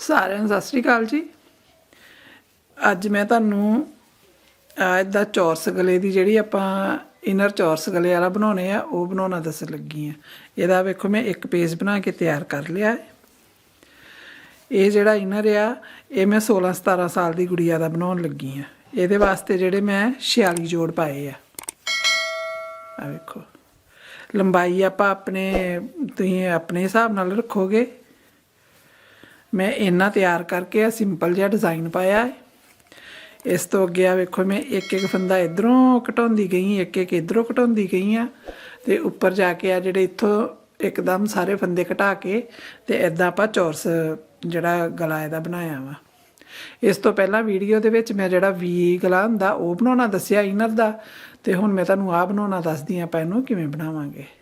ਸਾਰਿਆਂ ਨੂੰ ਸਤਿ ਸ਼੍ਰੀ ਅਕਾਲ ਜੀ। ਅੱਜ ਮੈਂ ਤੁਹਾਨੂੰ ਇੱਦਾਂ ਚੌਰਸ ਗਲੇ ਦੀ ਜਿਹੜੀ ਆਪਾਂ ਇਨਰ ਚੌਰਸ ਗਲੇ ਵਾਲਾ ਬਣਾਉਣੇ ਆ ਉਹ ਬਣਾਉਣਾ ਦੱਸਣ ਲੱਗੀ ਹਾਂ। ਇਹਦਾ ਵੇਖੋ ਮੈਂ ਇੱਕ ਪੇਜ ਬਣਾ ਕੇ ਤਿਆਰ ਕਰ ਲਿਆ ਹੈ। ਇਹ ਜਿਹੜਾ ਇਨਰ ਆ ਇਹ ਮੈਂ 16-17 ਸਾਲ ਦੀ ਗੁੜੀਆ ਦਾ ਬਣਾਉਣ ਲੱਗੀ ਹਾਂ। ਇਹਦੇ ਵਾਸਤੇ ਜਿਹੜੇ ਮੈਂ 46 ਜੋੜ ਪਾਏ ਆ ਵੇਖੋ। ਲੰਬਾਈ ਆਪਾਂ ਤੁਸੀਂ ਆਪਣੇ ਹਿਸਾਬ ਨਾਲ ਰੱਖੋਗੇ। मैं इन्ना तैयार करके सिंपल जिहा डिज़ाइन पाया है। इस तो अगे वेखो मैं एक एक फंदा इधरों घटाउंदी गई, एक एक इधरों घटाउंदी गई हाँ। तो उपर जाके आ जिहड़े इत्थों एकदम सारे फंदे घटा के ते इदां आपां चौरस जिहड़ा गला इहदा बनाया वा। इस तो पहला वीडियो दे विच मैं जिहड़ा वी गला हुंदा ओह बनाउणा दस्सिया इनर दा, ते हुण मैं तुहानूं आह बनाउणा दसदी आं आपां इहनूं किवें बनावांगे।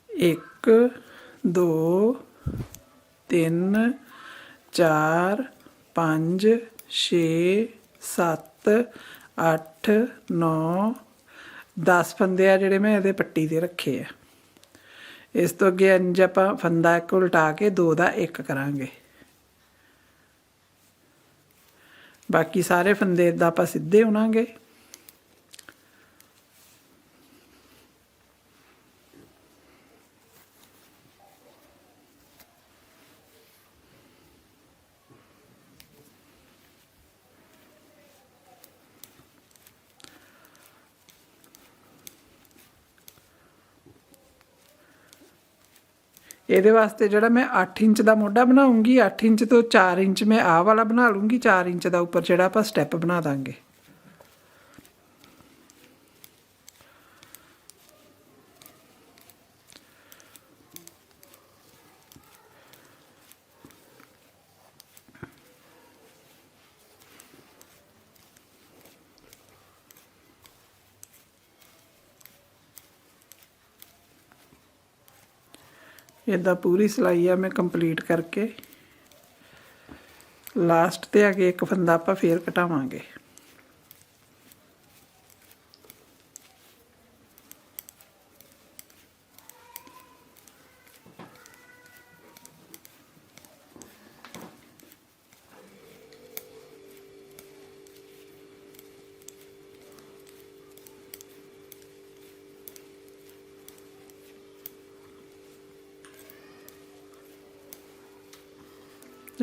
एक दो तीन चार पाँच छे सत्त अठ नौ 10 फंदे आ जिहड़े मैं इहदे पट्टी ते रखे आ। इस तो अगे इंज आपां फंदा एक उल्टा के 2 दा 1 करांगे। बाकी सारे फंदे इदां आपां सीधे उणांगे। ਇਹਦੇ ਵਾਸਤੇ ਜਿਹੜਾ मैं 8 इंच ਦਾ ਮੋਢਾ ਬਣਾਉਂਗੀ, 8 इंच ਤੋਂ 4 इंच मैं ਆਹ ਵਾਲਾ ਬਣਾ ਲੂੰਗੀ। 4 इंच ਦਾ ਉੱਪਰ ਜਿਹੜਾ ਆਪਾਂ ਸਟੈਪ ਬਣਾ ਦਾਂਗੇ। इदा पूरी सिलाई आ मैं कंप्लीट करके लास्ट ते आके एक फंदा आपां फिर घटावांगे।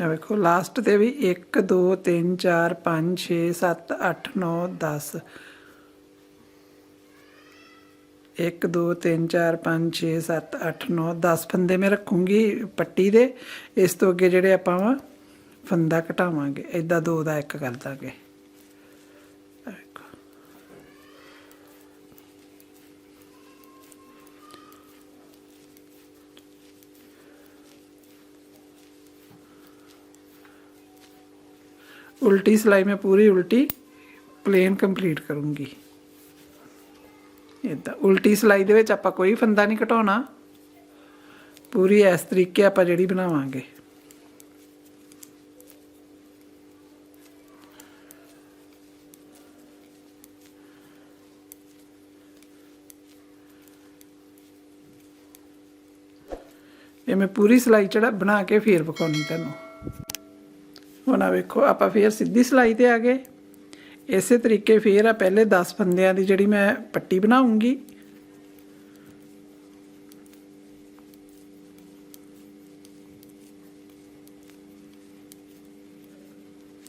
वेखो लास्ट ते भी 1 2 3 4 5 6 7 8 9 10 1 2 3 4 5 6 7 8 9 10 फंदे मैं रखूँगी पट्टी दे। इस तो अगे जिहड़े आपां फंदा घटावांगे इदां 2 दा 1 कर दांगे। उल्टी सिलाई में पूरी उल्टी प्लेन कंप्लीट करूँगी। इदा उल्टी सिलाई दे विच आपां कोई फंदा नहीं घटाउणा, पूरी इस तरीके आपां जिहड़ी बनावांगे। ये मैं पूरी सिलाई चढ़ा बना के फिर विखाउणी तुहानूं। ਹੁਣ ਵੇਖੋ ਆਪਾਂ फिर सीधी सिलाई ते आ गए। इस तरीके फिर आ पहले 10 फंदियां दी जिहड़ी मैं पट्टी बनाऊंगी।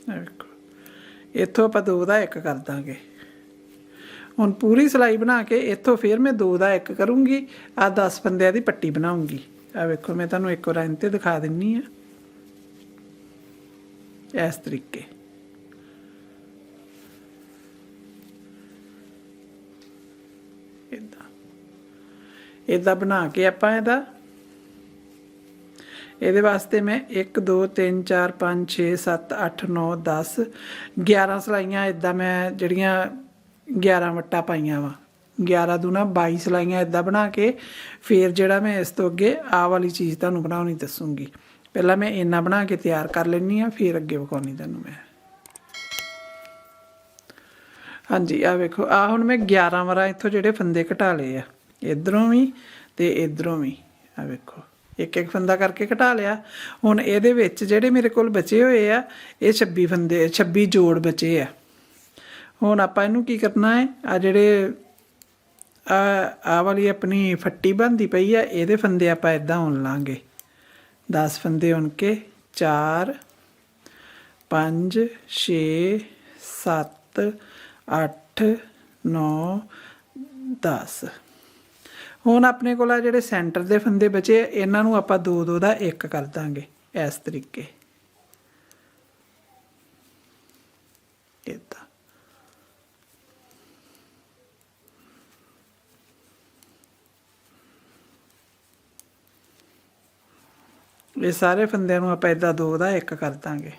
देखो इत्थों आपां 2 दा 1 कर दांगे। हुण पूरी सिलाई बना के इत्थों फिर मैं 2 दा 1 करूँगी। आ 10 फंदियां दी पट्टी बनाऊँगी। आ वेखो मैं तुहानूं एक बार इंते दिखा दिन्नी आ इस तरीके। इदा बना के आपां इहदे वास्ते मैं 1 2 3 4 5 6 7 8 9 10 11 सिलाइयां इदा मैं जिहड़ियां 11 वट्टा पाइयां वा। 11 दूना 22 सिलाइयां इदा बना के फिर जिहड़ा मैं इस तो अगे आह वाली चीज़ तुहानूं बनाउणी दसूँगी। पहला मैं इन्ना बना के तैयार कर लैनी हाँ, फिर अगे विखाउणी तुहानूं मैं। हाँ जी आ वेखो आ हुण मैं 11 वारा इत्थों जिहड़े फंदे घटा लए आ इधरों भी ते इधरों भी आ वेखो एक एक फंदा करके घटा लिया। हुण इहदे विच जिहड़े मेरे कोल बचे होए आ ये 26 फंदे 26 जोड़ बचे आ। हुण आपां इहनूं की करना है आ जिहड़े आ वाली अपनी फट्टी बनदी पई आ इहदे फंदे आपां इदां उन लांगे 10 फंदे उन के 4 5 6 7 8 9 10 ਹੁਣ ਆਪਣੇ ਕੋਲ ਆ ਜਿਹੜੇ ਸੈਂਟਰ ਦੇ ਫੰਦੇ ਬਚੇ ਇਹਨਾਂ ਨੂੰ ਆਪਾਂ 2-2 ਦਾ 1 ਕਰ ਦਾਂਗੇ ਇਸ ਤਰੀਕੇ ਇਦਾਂ। ਇਹ ਸਾਰੇ ਫੰਦਿਆਂ ਨੂੰ ਆਪਾਂ ਇਦਾਂ 2 ਦਾ 1 ਕਰ ਦਾਂਗੇ।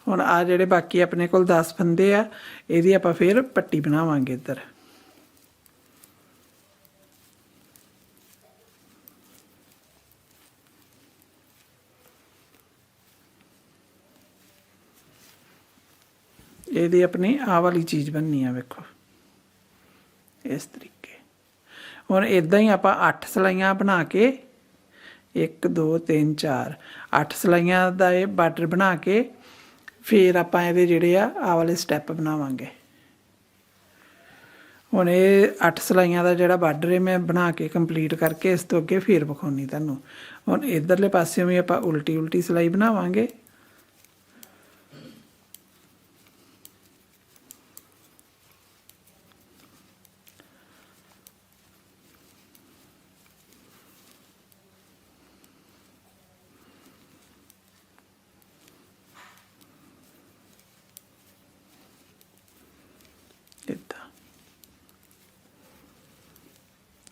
ਹੁਣ ਆ ਜਿਹੜੇ ਬਾਕੀ ਆਪਣੇ ਕੋਲ 10 ਫੰਦੇ ਆ ਇਹਦੀ ਆਪਾਂ ਫਿਰ ਪੱਟੀ ਬਣਾਵਾਂਗੇ ਇੱਧਰ। ਇਹਦੀ ਆਪਣੀ ਆਹ ਵਾਲੀ ਚੀਜ਼ ਬਣਨੀ ਆ ਵੇਖੋ ਇਸ ਤਰੀਕੇ। ਹੁਣ ਇਦਾਂ ਹੀ ਆਪਾਂ 8 ਸਲਾਈਆਂ ਬਣਾ ਕੇ 1 2 3 4 8 ਸਲਾਈਆਂ ਦਾ ਇਹ ਬਾਰਡਰ ਬਣਾ ਕੇ फिर आप ये जोड़े आ वाले स्टैप बनावांगे। हुण ये 8 सिलाइयां का जोड़ा बार्डर है मैं बना के कंप्लीट करके इस तो अगे फिर विखाउणी तुहानूं। हुण इधरले पासे भी आप उल्टी उल्टी सिलाई बनावांगे।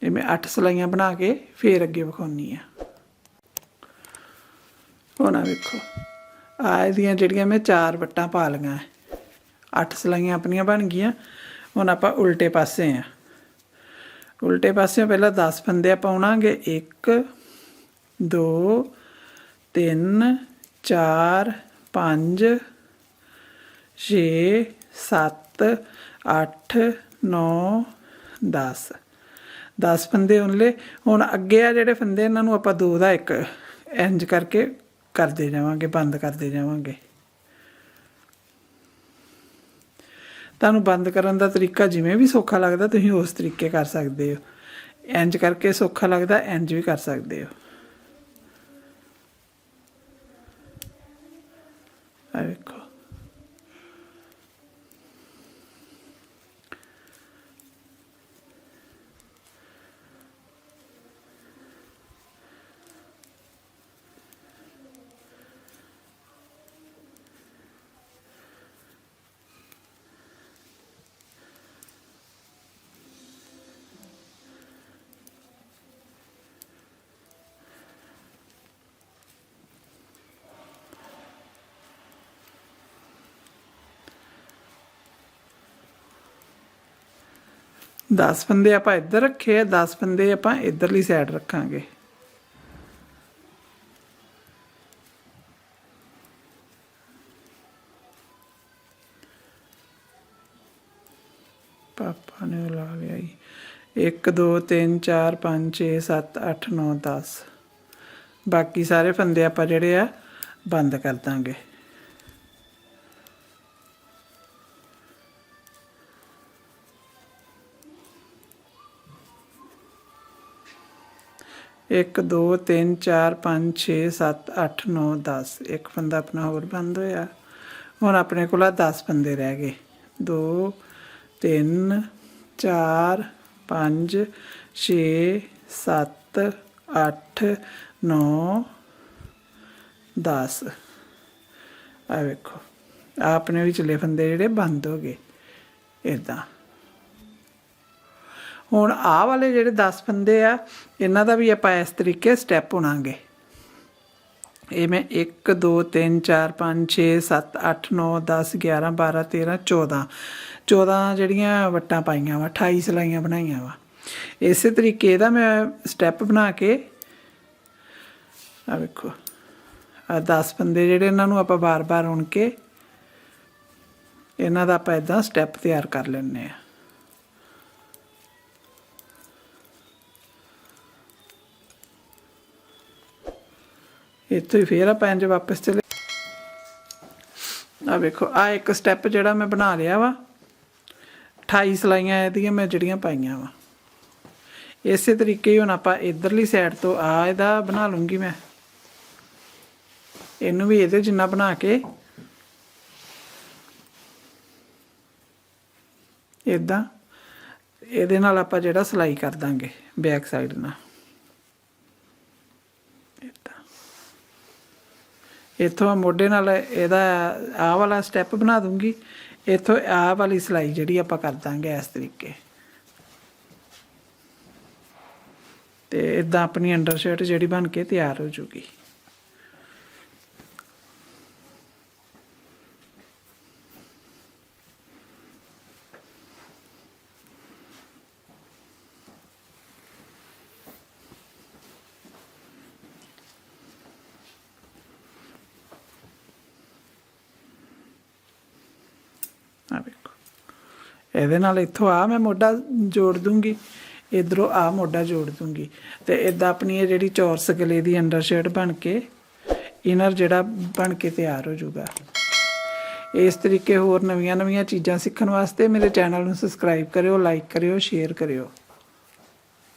ये मैं 8 सिलाइयां बना के फिर अगे विखाउणी आ। हुण वेखो आ इहदियां जिहड़ियां मैं 4 वट्टां पा लईआं 8 सिलाइयां अपनियां बन गईयां। हुण आपां उल्टे पासे आ उल्टे पासे पहला 10 फंदे आपां उणांगे 1 2 3 4 5 6 7 8 9 10 10 फंदे उनले। हुण अगे आ जिहड़े फंदे इन्हां नूं आपां 2 दा 1 इंज करके करते जावांगे बंद करते जावांगे। तुहानूं बंद करन दा तरीका जिवें भी सौखा लगदा तुसीं उस तरीके कर सकदे हो। इंज करके सौखा लगदा इंज भी कर सकदे हो। आ वेखो 10 फंदे आपां इधर रखे 10 फंदे आपां इधरली साइड रखांगे। पापा ने ला लिया 1 2 3 4 5 6 7 8 9 10 बाकी सारे फंदे आपां जिहड़े आ बंद कर देंगे। एक 2 3 4 5 6 7 8 9 10 एक फंदा अपना होर बंद होया। ਹੁਣ ਆਪਣੇ ਕੋਲ 10 फंदे रह गए 2 3 4 5 6 7 8 9 10 आ वेखो अपने विचले फंदे जिहड़े बंद हो गए इदां। हुण आ वाले जिहड़े 10 फंदे आ इन्हां दा भी आपां इस तरीके स्टैप बुनांगे। ये मैं 1 2 3 4 5 6 7 8 9 10 11 12 13 14 ਜਿਹੜੀਆਂ ਵੱਟਾਂ ਪਾਈਆਂ ਵਾ 28 ਸਿਲਾਈਆਂ ਬਣਾਈਆਂ ਵਾ। ਇਸੇ ਤਰੀਕੇ ਦਾ ਮੈਂ ਸਟੈਪ ਬਣਾ ਕੇ ਆ ਵੇਖੋ ਆ 10 ਫੰਦੇ ਜਿਹੜੇ ਇਹਨਾਂ ਨੂੰ ਆਪਾਂ ਬਾਰ-ਬਾਰ ਉਣ ਕੇ ਇਹਨਾਂ ਦਾ ਆਪਾਂ ਇਦਾਂ ਸਟੈਪ ਤਿਆਰ ਕਰ ਲੈਣੇ ਆ। ਇੱਥੋਂ ਹੀ ਫੇਰ ਆਪਾਂ ਇੰਜ ਵਾਪਸ ਚਲੇ ਆ ਵੇਖੋ ਆ ਇੱਕ ਸਟੈਪ ਜਿਹੜਾ ਮੈਂ ਬਣਾ ਲਿਆ ਵਾ 28 ਸਿਲਾਈਆਂ ਇਹਦੀਆਂ ਮੈਂ ਜਿਹੜੀਆਂ ਪਾਈਆਂ ਵਾ। ਇਸੇ ਤਰੀਕੇ ਹੀ ਹੁਣ ਆਪਾਂ ਇਧਰਲੀ ਸਾਈਡ ਤੋਂ ਆ ਇਹਦਾ ਬਣਾ ਲੂੰਗੀ ਮੈਂ ਇਹਨੂੰ ਵੀ ਇਹਦੇ ਜਿੰਨਾ ਬਣਾ ਕੇ ਇਦਾਂ ਇਹਦੇ ਨਾਲ ਆਪਾਂ ਜਿਹੜਾ ਸਿਲਾਈ ਕਰ ਦਾਂਗੇ ਬੈਕ ਸਾਈਡ ਨਾਲ। इत्थों मोढे नाल इहदा आ वाला स्टैप बना दूंगी इत्थों आ वाली सिलाई जिहड़ी आपां कर दांगे इस तरीके ते इदां अपनी अंडर शर्ट जिहड़ी बन के तैयार हो जूगी। ਇਹਦੇ ਨਾਲ ਇੱਥੋਂ ਆ ਮੈਂ ਮੋਢਾ ਜੋੜ ਦੂੰਗੀ ਇਧਰੋਂ ਆ ਮੋਢਾ ਜੋੜ ਦੂੰਗੀ ਤੇ ਇਦਾਂ ਆਪਣੀ ਇਹ ਜਿਹੜੀ ਚੌਰਸ ਗਲੇ ਦੀ ਅੰਡਰ ਸ਼ਰਟ ਬਣ ਕੇ ਇਨਰ ਜਿਹੜਾ ਬਣ ਕੇ ਤਿਆਰ ਹੋ ਜਾਊਗਾ। ਇਸ ਤਰੀਕੇ ਹੋਰ ਨਵੀਆਂ ਚੀਜ਼ਾਂ ਸਿੱਖਣ ਵਾਸਤੇ ਮੇਰੇ ਚੈਨਲ ਨੂੰ ਸਬਸਕ੍ਰਾਈਬ ਕਰਿਓ, ਲਾਈਕ ਕਰਿਓ, ਸ਼ੇਅਰ ਕਰਿਓ।